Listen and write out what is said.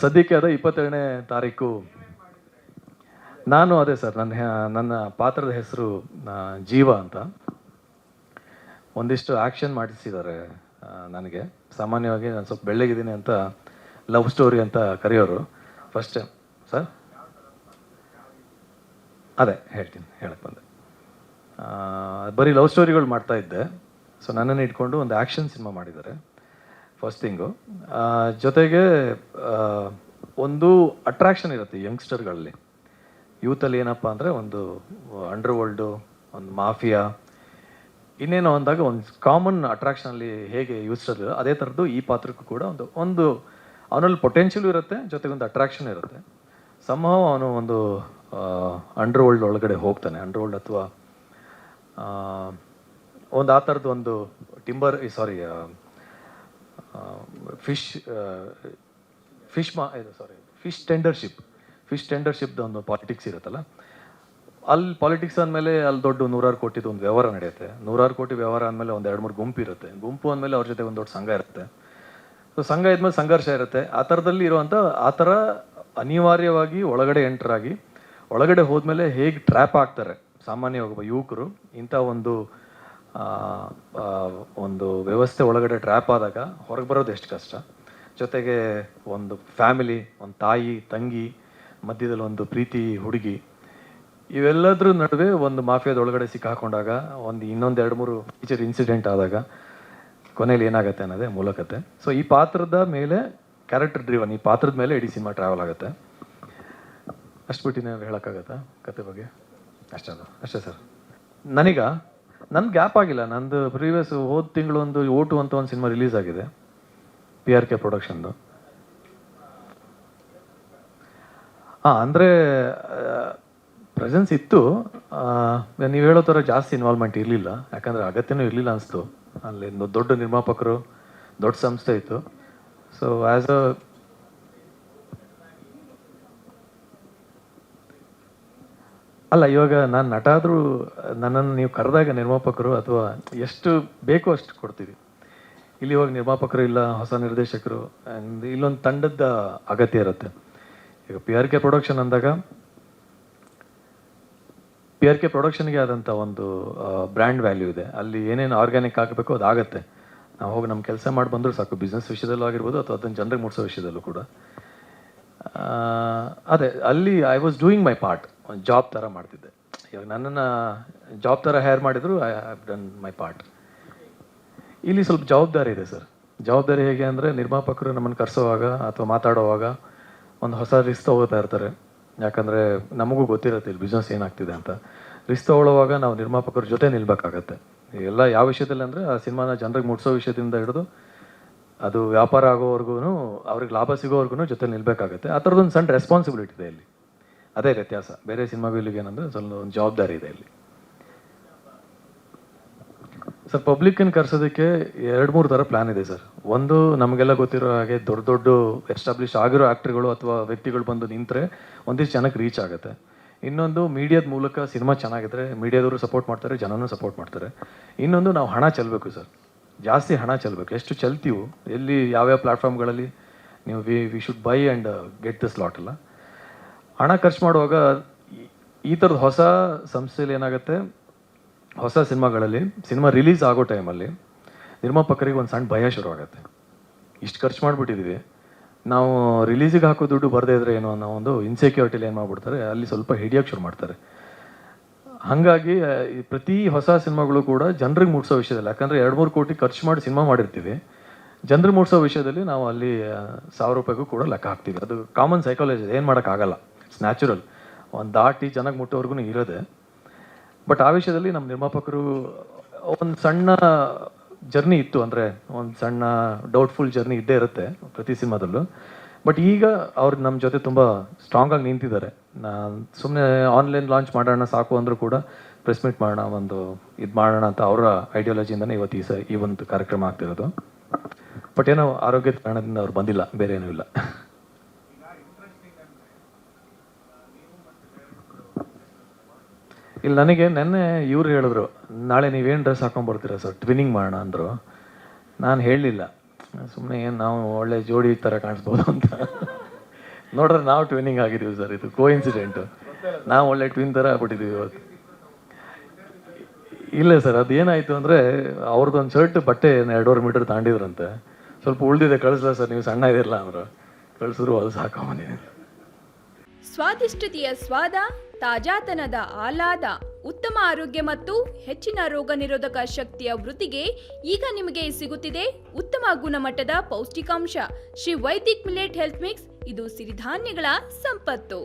ಸದ್ಯಕ್ಕೆ ಅದೇ 22ನೇ ತಾರೀಕು ನಾನು ಅದೇ ಸರ್ ನನ್ನ ಪಾತ್ರದ ಹೆಸರು ಜೀವ ಅಂತ. ಒಂದಿಷ್ಟು ಆ್ಯಕ್ಷನ್ ಮಾಡಿಸಿದ್ದಾರೆ ನನಗೆ. ಸಾಮಾನ್ಯವಾಗಿ ನಾನು ಸ್ವಲ್ಪ ಬೆಳ್ಳಗಿದ್ದೀನಿ ಅಂತ ಲವ್ ಸ್ಟೋರಿ ಅಂತ ಕರೆಯೋರು ಫಸ್ಟ್ ಟೈಮ್. ಸರ್ ಅದೇ ಹೇಳಕ್ಕೆ ಬಂದೆ. ಬರೀ ಲವ್ ಸ್ಟೋರಿಗಳು ಮಾಡ್ತಾ ಇದ್ದೆ. ಸೊ ನನ್ನನ್ನು ಇಟ್ಕೊಂಡು ಒಂದು ಆ್ಯಕ್ಷನ್ ಸಿನಿಮಾ ಮಾಡಿದ್ದಾರೆ ಫಸ್ಟ್ ಥಿಂಗು. ಜೊತೆಗೆ ಒಂದು ಅಟ್ರಾಕ್ಷನ್ ಇರುತ್ತೆ ಯಂಗ್ಸ್ಟರ್ಗಳಲ್ಲಿ, ಯೂತಲ್ಲಿ. ಏನಪ್ಪ ಅಂದರೆ ಒಂದು ಅಂಡರ್ ವರ್ಲ್ಡು, ಒಂದು ಮಾಫಿಯಾ, ಇನ್ನೇನೋ ಅಂದಾಗ ಒಂದು ಕಾಮನ್ ಅಟ್ರಾಕ್ಷನಲ್ಲಿ ಹೇಗೆ ಯೂಸ್ಟರ್ ಅದೇ ಥರದ್ದು ಈ ಪಾತ್ರಕ್ಕೂ ಕೂಡ ಒಂದು ಅವನಲ್ಲಿ ಪೊಟೆನ್ಷಿಯಲ್ ಇರುತ್ತೆ, ಜೊತೆಗೆ ಒಂದು ಅಟ್ರಾಕ್ಷನ್ ಇರುತ್ತೆ. ಸಂಭವ ಅವನು ಒಂದು ಅಂಡರ್ ವರ್ಲ್ಡ್ ಒಳಗಡೆ ಹೋಗ್ತಾನೆ. ಅಂಡರ್ ವರ್ಲ್ಡ್ ಅಥವಾ ಒಂದು ಆ ಥರದ್ದು ಒಂದು ಫಿಶ್ ಟೆಂಡರ್ಶಿಪ್ದು ಒಂದು ಪಾಲಿಟಿಕ್ಸ್ ಇರುತ್ತಲ್ಲ, ಅಲ್ಲಿ ಪಾಲಿಟಿಕ್ಸ್ ಅಂದಮೇಲೆ ಅಲ್ಲಿ ದೊಡ್ಡ 100,000 ಕೋಟಿದು ಒಂದು ವ್ಯವಹಾರ ನಡೆಯುತ್ತೆ. 100,000 ಕೋಟಿ ವ್ಯವಹಾರ ಅಂದಮೇಲೆ ಒಂದು 2-3 ಗುಂಪು ಇರುತ್ತೆ. ಗುಂಪು ಅಂದಮೇಲೆ ಅವ್ರ ಜೊತೆ ಒಂದು ದೊಡ್ಡ ಸಂಘ ಇರುತ್ತೆ. ಸೊ ಸಂಘ ಇದ್ಮೇಲೆ ಸಂಘರ್ಷ ಇರುತ್ತೆ. ಆ ಥರದಲ್ಲಿ ಇರುವಂಥ ಆ ಥರ ಅನಿವಾರ್ಯವಾಗಿ ಒಳಗಡೆ ಎಂಟ್ರಾಗಿ ಒಳಗಡೆ ಹೋದ್ಮೇಲೆ ಹೇಗೆ ಟ್ರ್ಯಾಪ್ ಆಗ್ತಾರೆ ಸಾಮಾನ್ಯವಾಗಿ ಒಬ್ಬ ಯುವಕರು ಇಂಥ ಒಂದು ವ್ಯವಸ್ಥೆ ಒಳಗಡೆ ಟ್ರ್ಯಾಪ್ ಆದಾಗ ಹೊರಗೆ ಬರೋದು ಎಷ್ಟು ಕಷ್ಟ. ಜೊತೆಗೆ ಒಂದು ಫ್ಯಾಮಿಲಿ, ಒಂದು ತಾಯಿ ತಂಗಿ ಮಧ್ಯದಲ್ಲಿ ಒಂದು ಪ್ರೀತಿ ಹುಡುಗಿ, ಇವೆಲ್ಲದ್ರ ನಡುವೆ ಒಂದು ಮಾಫಿಯಾದ ಒಳಗಡೆ ಸಿಕ್ಕಾಕೊಂಡಾಗ ಇನ್ನೊಂದು 2-3 ಟೀಚರ್ ಇನ್ಸಿಡೆಂಟ್ ಆದಾಗ ಕೊನೆಯಲ್ಲಿ ಏನಾಗುತ್ತೆ ಅನ್ನೋದೇ ಮೂಲಕತೆ. ಸೊ ಈ ಪಾತ್ರದ ಮೇಲೆ ಕ್ಯಾರೆಕ್ಟರ್ ಡ್ರಿವನ್, ಈ ಪಾತ್ರದ ಮೇಲೆ ಇಡೀ ಸಿನಿಮಾ ಟ್ರಾವೆಲ್ ಆಗುತ್ತೆ. ಅಷ್ಟು ಬಿಟ್ಟು ನಾವು ಹೇಳೋಕ್ಕಾಗತ್ತಾ ಕತೆ ಬಗ್ಗೆ? ಅಷ್ಟೇ ಸರ್. ನನ್ನ ಗ್ಯಾಪ್ ಆಗಿಲ್ಲ. ನಂದು ಪ್ರೀವಿಯಸ್ ಹೋದ ತಿಂಗಳು ಒಂದು ಓಟು ಅಂತ ಒಂದು ಸಿನಿಮಾ ರಿಲೀಸ್ ಆಗಿದೆ, PRK ಪ್ರೊಡಕ್ಷನ್ದು. ಅಂದರೆ ಪ್ರೆಸೆನ್ಸ್ ಇತ್ತು. ನೀವು ಹೇಳೋ ಥರ ಜಾಸ್ತಿ ಇನ್ವಾಲ್ವ್ಮೆಂಟ್ ಇರಲಿಲ್ಲ, ಯಾಕಂದರೆ ಅಗತ್ಯನೂ ಇರಲಿಲ್ಲ ಅನಿಸ್ತು. ಅಲ್ಲಿ ದೊಡ್ಡ ನಿರ್ಮಾಪಕರು, ದೊಡ್ಡ ಸಂಸ್ಥೆ ಇತ್ತು. ಸೊ ಆ್ಯಸ್ ಅಲ್ಲ, ಇವಾಗ ನಾನು ನಟ ಆದರೂ ನನ್ನನ್ನು ನೀವು ಕರೆದಾಗ ನಿರ್ಮಾಪಕರು ಅಥವಾ ಎಷ್ಟು ಬೇಕೋ ಅಷ್ಟು ಕೊಡ್ತೀವಿ. ಇಲ್ಲಿ ಇವಾಗ ನಿರ್ಮಾಪಕರು ಇಲ್ಲ, ಹೊಸ ನಿರ್ದೇಶಕರು, ಆ್ಯಂಡ್ ಇಲ್ಲೊಂದು ತಂಡದ ಅಗತ್ಯ ಇರುತ್ತೆ. ಈಗ PRK ಪ್ರೊಡಕ್ಷನ್ ಅಂದಾಗ PRK ಪ್ರೊಡಕ್ಷನ್ಗೆ ಆದಂಥ ಒಂದು ಬ್ರ್ಯಾಂಡ್ ವ್ಯಾಲ್ಯೂ ಇದೆ. ಅಲ್ಲಿ ಏನೇನು ಆರ್ಗ್ಯಾನಿಕ್ ಆಗಬೇಕು ಅದಾಗತ್ತೆ. ನಾವು ಹೋಗಿ ನಮ್ಮ ಕೆಲಸ ಮಾಡಿ ಬಂದರೂ ಸಾಕು, ಬಿಸ್ನೆಸ್ ವಿಷಯದಲ್ಲೂ ಆಗಿರ್ಬೋದು ಅಥವಾ ಅದನ್ನು ಜನರಿಗೆ ಮುಟ್ಸೋ ವಿಷಯದಲ್ಲೂ ಕೂಡ. ಅದೇ ಅಲ್ಲಿ I was doing my part, ಒಂದು ಜಾಬ್ ಥರ ಮಾಡ್ತಿದ್ದೆ. ಇವಾಗ ನನ್ನನ್ನು ಜಾಬ್ ಥರ ಹೈರ್ ಮಾಡಿದ್ರು, I have done my part. ಇಲ್ಲಿ ಸ್ವಲ್ಪ ಜವಾಬ್ದಾರಿ ಇದೆ ಸರ್. ಜವಾಬ್ದಾರಿ ಹೇಗೆ ಅಂದರೆ, ನಿರ್ಮಾಪಕರು ನಮ್ಮನ್ನು ಕರೆಸೋವಾಗ ಅಥವಾ ಮಾತಾಡೋವಾಗ ಒಂದು ಹೊಸ ರಿಸ್ಕ್ ತಗೋತಾ ಇರ್ತಾರೆ. ಯಾಕಂದರೆ ನಮಗೂ ಗೊತ್ತಿರುತ್ತೆ ಇಲ್ಲಿ ಬಿಸ್ನೆಸ್ ಏನಾಗ್ತಿದೆ ಅಂತ. ರಿಸ್ಕ್ ತಗೊಳ್ಳೋವಾಗ ನಾವು ನಿರ್ಮಾಪಕರ ಜೊತೆ ನಿಲ್ಬೇಕಾಗತ್ತೆ. ಎಲ್ಲ ಯಾವ ವಿಷಯದಲ್ಲಿ ಅಂದರೆ, ಆ ಸಿನಿಮಾನ ಜನರಿಗೆ ಮುಟ್ಸೋ ವಿಷಯದಿಂದ ಹಿಡಿದು ಅದು ವ್ಯಾಪಾರ ಆಗೋವರೆಗೂ, ಅವ್ರಿಗೆ ಲಾಭ ಸಿಗೋವರೆಗೂ ಜೊತೆ ನಿಲ್ಬೇಕಾಗತ್ತೆ. ಆ ಥರದೊಂದು ಸಣ್ಣ ರೆಸ್ಪಾನ್ಸಿಬಿಲಿಟಿ ಇದೆ ಇಲ್ಲಿ. ಅದೇ ವ್ಯತ್ಯಾಸ ಬೇರೆ ಸಿನಿಮಾಗೂ ಇಲ್ಲಿಗೆ ಏನಂದರೆ ಸ್ವಲ್ಪ ಒಂದು ಜವಾಬ್ದಾರಿ ಇದೆ ಇಲ್ಲಿ. ಸರ್, ಪಬ್ಲಿಕ್ಕನ್ನು ಕರ್ಸೋದಕ್ಕೆ 2-3 ಥರ ಪ್ಲ್ಯಾನ್ ಇದೆ ಸರ್. ಒಂದು, ನಮಗೆಲ್ಲ ಗೊತ್ತಿರೋ ಹಾಗೆ ದೊಡ್ಡ ಎಸ್ಟಾಬ್ಲಿಷ್ ಆಗಿರೋ ಆ್ಯಕ್ಟ್ರುಗಳು ಅಥವಾ ವ್ಯಕ್ತಿಗಳು ಬಂದು ನಿಂತರೆ ಒಂದಿಷ್ಟು ಜನಕ್ಕೆ ರೀಚ್ ಆಗುತ್ತೆ. ಇನ್ನೊಂದು, ಮೀಡಿಯಾದ ಮೂಲಕ ಸಿನಿಮಾ ಚೆನ್ನಾಗಿದ್ರೆ ಮೀಡಿಯಾದವರು ಸಪೋರ್ಟ್ ಮಾಡ್ತಾರೆ, ಜನನೂ ಸಪೋರ್ಟ್ ಮಾಡ್ತಾರೆ. ಇನ್ನೊಂದು, ನಾವು ಹಣ ಚೆಲ್ಲಬೇಕು ಸರ್, ಜಾಸ್ತಿ ಹಣ ಚೆಲ್ಲಬೇಕು. ಎಷ್ಟು ಚೆಲ್ತೀವೋ, ಎಲ್ಲಿ ಯಾವ್ಯಾವ ಪ್ಲ್ಯಾಟ್ಫಾರ್ಮ್ಗಳಲ್ಲಿ ನೀವು we should by and get this lot ಅಲ್ಲ. ಹಣ ಖರ್ಚು ಮಾಡುವಾಗ ಈ ಥರದ ಹೊಸ ಸಂಸ್ಥೆಯಲ್ಲಿ ಏನಾಗುತ್ತೆ, ಹೊಸ ಸಿನಿಮಾಗಳಲ್ಲಿ ಸಿನಿಮಾ ರಿಲೀಸ್ ಆಗೋ ಟೈಮಲ್ಲಿ ನಿರ್ಮಾಪಕರಿಗೆ ಒಂದು ಸಣ್ಣ ಭಯ ಶುರು ಆಗುತ್ತೆ. ಇಷ್ಟು ಖರ್ಚು ಮಾಡಿಬಿಟ್ಟಿದ್ದೀವಿ, ನಾವು ರಿಲೀಸಿಗೆ ಹಾಕೋ ದುಡ್ಡು ಬರದೇ ಇದ್ರೆ ಏನೋ ಅನ್ನೋ ಒಂದು ಇನ್ಸೆಕ್ಯೂರಿಟಿಲಿ ಏನು ಮಾಡ್ಬಿಡ್ತಾರೆ, ಅಲ್ಲಿ ಸ್ವಲ್ಪ ಹಿಡಿಯೋಕ್ಕೆ ಶುರು ಮಾಡ್ತಾರೆ. ಹಾಗಾಗಿ ಪ್ರತಿ ಹೊಸ ಸಿನಿಮಾಗಳು ಕೂಡ ಜನರಿಗೆ ಮುಟ್ಸೋ ವಿಷಯದಲ್ಲಿ, ಯಾಕಂದರೆ 2-3 ಕೋಟಿ ಖರ್ಚು ಮಾಡಿ ಸಿನಿಮಾ ಮಾಡಿರ್ತೀವಿ, ಜನರಿಗೆ ಮುಟ್ಸೋ ವಿಷಯದಲ್ಲಿ ನಾವು ಅಲ್ಲಿ 1,000 ರೂಪಾಯಿಗೂ ಕೂಡ ಲೆಕ್ಕ ಹಾಕ್ತೀವಿ. ಅದು ಕಾಮನ್ ಸೈಕಾಲಜಿ, ಏನು ಮಾಡೋಕ್ಕಾಗಲ್ಲ, ಇಟ್ಸ್ ನ್ಯಾಚುರಲ್. ಒಂದು ದಾಟಿ ಜನಕ್ಕೆ ಮುಟ್ಟೋವರೆಗೂ ಇರೋದೆ. ಬಟ್ ಆ ವಿಷಯದಲ್ಲಿ ನಮ್ಮ ನಿರ್ಮಾಪಕರು ಒಂದು ಸಣ್ಣ ಜರ್ನಿ ಇತ್ತು, ಅಂದರೆ ಒಂದು ಸಣ್ಣ ಡೌಟ್ಫುಲ್ ಜರ್ನಿ ಇದ್ದೇ ಇರುತ್ತೆ ಪ್ರತಿ ಸಿನಿಮಾದಲ್ಲೂ. ಬಟ್ ಈಗ ಅವ್ರು ನಮ್ಮ ಜೊತೆ ತುಂಬ ಸ್ಟ್ರಾಂಗಾಗಿ ನಿಂತಿದ್ದಾರೆ. ನಾನು ಸುಮ್ಮನೆ ಆನ್ಲೈನ್ ಲಾಂಚ್ ಮಾಡೋಣ ಸಾಕು ಅಂದರೂ ಕೂಡ ಪ್ರೆಸ್ ಮೀಟ್ ಮಾಡೋಣ, ಒಂದು ಇದು ಮಾಡೋಣ ಅಂತ ಅವರ ಐಡಿಯಾಲಜಿಯಿಂದನೇ ಇವತ್ತು ಈ ಒಂದು ಕಾರ್ಯಕ್ರಮ ಆಗ್ತಿರೋದು. ಬಟ್ ಏನೋ ಆರೋಗ್ಯದ ಕಾರಣದಿಂದ ಅವ್ರು ಬಂದಿಲ್ಲ, ಬೇರೆ ಏನೂ ಇಲ್ಲ. ಇಲ್ಲಿ ನನಗೆ ನೆನ್ನೆ ಇವ್ರು ಹೇಳಿದ್ರು, ನಾಳೆ ನೀವೇನು ಡ್ರೆಸ್ ಹಾಕೊಂಡ್ಬರ್ತೀರಾ ಸರ್, ಟ್ವಿನ್ನಿಂಗ್ ಮಾಡೋಣ ಅಂದರು. ನಾನು ಹೇಳಲಿಲ್ಲ, ಸುಮ್ಮನೆ ಏನು ನಾವು ಒಳ್ಳೆ ಜೋಡಿ ಥರ ಕಾಣಿಸ್ಬೋದು ಅಂತ. ನೋಡ್ರೆ ನಾವು ಟ್ವಿನ್ನಿಂಗ್ ಆಗಿದ್ದೀವಿ ಸರ್, ಇದು ಕೋ ಇನ್ಸಿಡೆಂಟು. ನಾವು ಒಳ್ಳೆ ಟ್ವಿನ್ ಥರ ಆಗ್ಬಿಟ್ಟಿದ್ದೀವಿ ಇವತ್ತು. ಇಲ್ಲ ಸರ್, ಅದೇನಾಯಿತು ಅಂದರೆ ಅವ್ರದ್ದೊಂದು ಶರ್ಟ್ ಬಟ್ಟೆ 2.5 ಮೀಟರ್ ತಾಂಡಿದ್ರಂತೆ. ಸ್ವಲ್ಪ ಉಳಿದಿದೆ ಕಳಿಸ್ಲಾ ಸರ್, ನೀವು ಸಣ್ಣ ಇದಿರಲ್ಲ ಅಂದರು. ಕಳಿಸಿದ್ರು, ಅದು ಸಾಕೊಂಬಂದಿದ್ದೀನಿ. ಸ್ವಾದಿಷ್ಟತೆಯ ಸ್ವಾದ, ತಾಜಾತನದ ಆಹ್ಲಾದ, ಉತ್ತಮ ಆರೋಗ್ಯ ಮತ್ತು ಹೆಚ್ಚಿನ ರೋಗ ನಿರೋಧಕ ಶಕ್ತಿಯ ವೃದ್ಧಿಗೆ ಈಗ ನಿಮಗೆ ಸಿಗುತ್ತಿದೆ ಉತ್ತಮ ಗುಣಮಟ್ಟದ ಪೌಷ್ಟಿಕಾಂಶ. Shri Vaidik millet health mix, ಇದು ಸಿರಿಧಾನ್ಯಗಳ ಸಂಪತ್ತು.